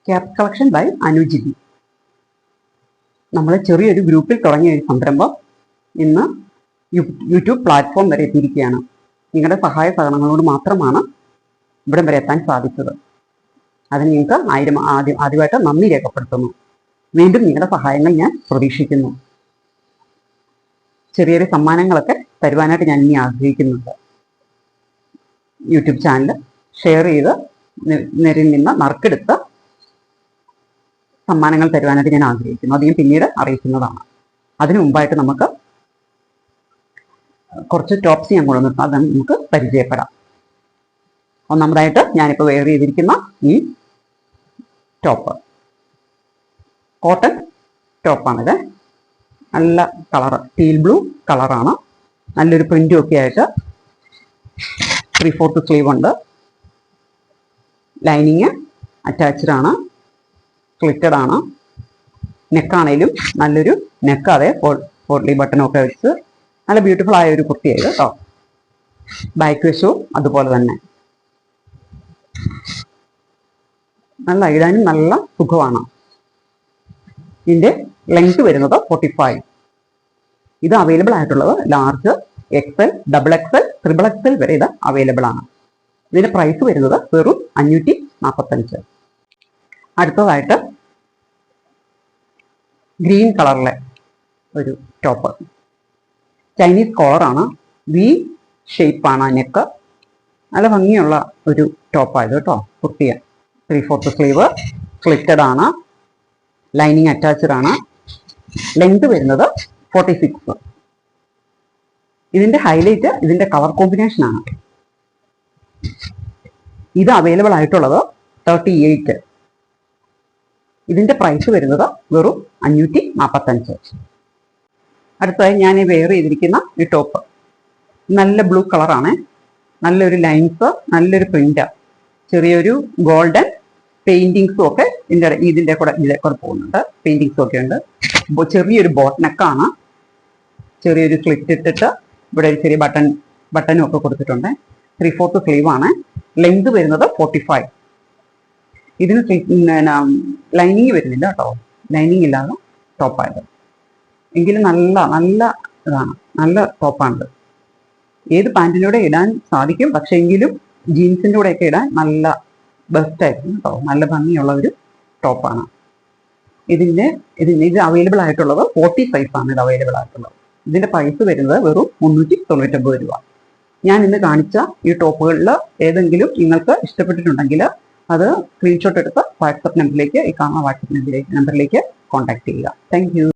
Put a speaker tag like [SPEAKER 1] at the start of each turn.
[SPEAKER 1] Cap collection by അനുജിബി. നമ്മൾ ചെറിയൊരു ഗ്രൂപ്പിൽ തുടങ്ങിയ ഒരു സംരംഭം ഇന്ന് യൂട്യൂബ് പ്ലാറ്റ്ഫോം വരെ എത്തിയിരിക്കുകയാണ്. നിങ്ങളുടെ സഹായ സഹകരണങ്ങളോട് മാത്രമാണ് ഇവിടം വരെ എത്താൻ സാധിച്ചത്. അതിന് നിങ്ങൾക്ക് ആദ്യമായിട്ട് നന്ദി രേഖപ്പെടുത്തുന്നു. വീണ്ടും നിങ്ങളുടെ സഹായങ്ങൾ ഞാൻ പ്രതീക്ഷിക്കുന്നു. ചെറിയ സമ്മാനങ്ങളൊക്കെ തരുവാനായിട്ട് ഞാൻ ഇനി ആഗ്രഹിക്കുന്നുണ്ട്. യൂട്യൂബ് ചാനൽ ഷെയർ ചെയ്ത് നിരയിൽ നിന്ന് നറുക്കെടുത്ത് സമ്മാനങ്ങൾ തരുവാനായിട്ട് ഞാൻ ആഗ്രഹിക്കുന്നു. അത് ഞാൻ പിന്നീട് അറിയിക്കുന്നതാണ്. അതിനു മുമ്പായിട്ട് നമുക്ക് കുറച്ച് ടോപ്സ് ഞാൻ കൊണ്ടുവന്നിട്ട് അത് നമുക്ക് പരിചയപ്പെടാം. ഒന്നാമതായിട്ട് ഞാനിപ്പോൾ വെയർ ചെയ്തിരിക്കുന്ന ഈ ടോപ്പ് കോട്ടൺ ടോപ്പാണിത്. നല്ല കളറ്, ടീൽ ബ്ലൂ കളറാണ്. നല്ലൊരു പ്രിന്റും ഒക്കെ ആയിട്ട് 3/4 സ്ലീവ് ഉണ്ട്. ലൈനിങ് അറ്റാച്ച്ഡ് ആണ്, സ്ലിറ്റഡ് ആണ്. നെക്കാണേലും നല്ലൊരു നെക്ക്, അതെ പോട്ട്ലി ബട്ടണൊക്കെ വെച്ച് നല്ല ബ്യൂട്ടിഫുൾ ആയ ഒരു കുർത്തിയായത് കേട്ടോ. ബാക്ക് വശവും അതുപോലെ തന്നെ നല്ല ഇടാനും നല്ല സുഖമാണ്. ഇതിൻ്റെ ലെങ്ത് വരുന്നത് 45. ഇത് അവൈലബിൾ ആയിട്ടുള്ളത് ലാർജ്, XL, XXL, XXL വരെ ഇത് അവൈലബിൾ ആണ്. ഇതിന്റെ പ്രൈസ് വരുന്നത് വെറും 545. അടുത്തതായിട്ട് ഗ്രീൻ കളറിലെ ഒരു ടോപ്പ്, ചൈനീസ് കോളറാണ്, വി ഷേപ്പാണ് നെക്ക്. നല്ല ഭംഗിയുള്ള ഒരു ടോപ്പായത് കേട്ടോ. കുർത്തിയ 3/4 സ്ലീവ്, സ്ലിറ്റഡ് ആണ്, ലൈനിങ് അറ്റാച്ച്ഡ് ആണ്. ലെങ്ത് വരുന്നത് 46. ഇതിന്റെ ഹൈലൈറ്റ് ഇതിന്റെ കളർ കോമ്പിനേഷൻ ആണ്. ഇത് അവൈലബിൾ ആയിട്ടുള്ളത് 38. ഇതിന്റെ പ്രൈസ് വരുന്നത് വെറും 545. അടുത്തതായി ഞാൻ വെയർ ചെയ്തിരിക്കുന്ന ഈ ടോപ്പ് നല്ല ബ്ലൂ കളറാണ്. നല്ലൊരു ലൈൻസ്, നല്ലൊരു പ്രിന്റ്, ചെറിയൊരു ഗോൾഡൻ പെയിന്റിങ്സും ഒക്കെ ഇതിന്റെ കൂടെ പോകുന്നുണ്ട്. പെയിന്റിങ്സും ഒക്കെ ഉണ്ട്. ചെറിയൊരു ബോട്ട് നെക്കാണ്. ചെറിയൊരു സ്ലിറ്റ് ഇട്ടിട്ട് ഇവിടെ ഒരു ചെറിയ ബട്ടനും ഒക്കെ കൊടുത്തിട്ടുണ്ട്. 3/4 സ്ലീവ് ആണ്. ലെങ്ത് വരുന്നത് 45. ഇതിന് ലൈനിങ് വരുന്നില്ല കേട്ടോ. ലൈനിങ് ഇല്ലാതെ ടോപ്പായത്. എങ്കിലും നല്ല ഇതാണ്, നല്ല ടോപ്പാണിത്. ഏത് പാൻറ്റിലൂടെ ഇടാൻ സാധിക്കും, പക്ഷെ എങ്കിലും ജീൻസിൻ്റെ കൂടെയൊക്കെ ഇടാൻ നല്ല ബെസ്റ്റ് ആയിരിക്കും കേട്ടോ. നല്ല ഭംഗിയുള്ള ഒരു ടോപ്പാണ്. ഇത് അവൈലബിൾ ആയിട്ടുള്ളത് 40 സൈസാണ് ഇത് അവൈലബിൾ ആയിട്ടുള്ളത്. ഇതിന്റെ പ്രൈസ് വരുന്നത് വെറും 399 രൂപ. ഞാൻ ഇന്ന് കാണിച്ച ഈ ടോപ്പുകളിൽ ഏതെങ്കിലും നിങ്ങൾക്ക് ഇഷ്ടപ്പെട്ടിട്ടുണ്ടെങ്കിൽ അത് സ്ക്രീൻഷോട്ട് എടുത്ത് വാട്സപ്പ് നമ്പറിലേക്ക്, ഈ കാണുന്ന വാട്സപ്പ് നമ്പറിലേക്ക് കോൺടാക്ട് ചെയ്യുക. Thank you.